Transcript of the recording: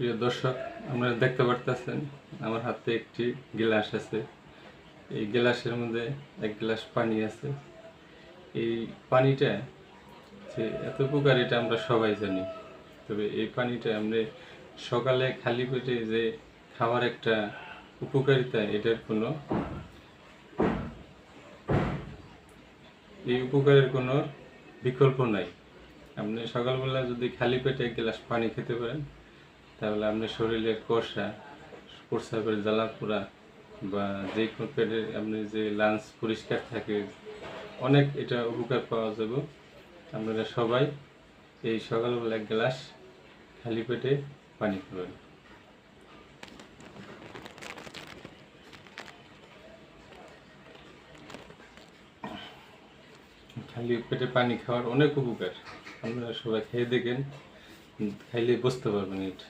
প্রিয় দর্শক, আপনারা দেখতে পারতেছেন আমার হাতে একটি গ্লাস আছে। এই গ্লাসের মধ্যে এক গ্লাস পানি আছে। এই পানিটা যে এত উপকার এটা আমরা সবাই জানি। তবে এই পানিটা আমরা সকালে খালি পেটে যে খাওয়ার একটা উপকারিতা, এটার কোনো এই উপকারের কোনো বিকল্প নাই। আপনি সকালবেলা যদি খালি পেটে এক গ্লাস পানি খেতে পারেন, তাহলে আপনার শরীরের কষা, প্রস্রাবের জ্বালাপোড়া বা যে কোনো পেটের আপনি যে লাঞ্চ পরিষ্কার থাকে, অনেক এটা উপকার পাওয়া যাবে। আপনারা সবাই এই সকালবেলা এক গ্লাস খালি পেটে পানি খাবেন। খালি পেটে পানি খাওয়ার অনেক উপকার, আপনারা সবাই খেয়ে দেখেন, খাইলে বুঝতে পারবেন এটা।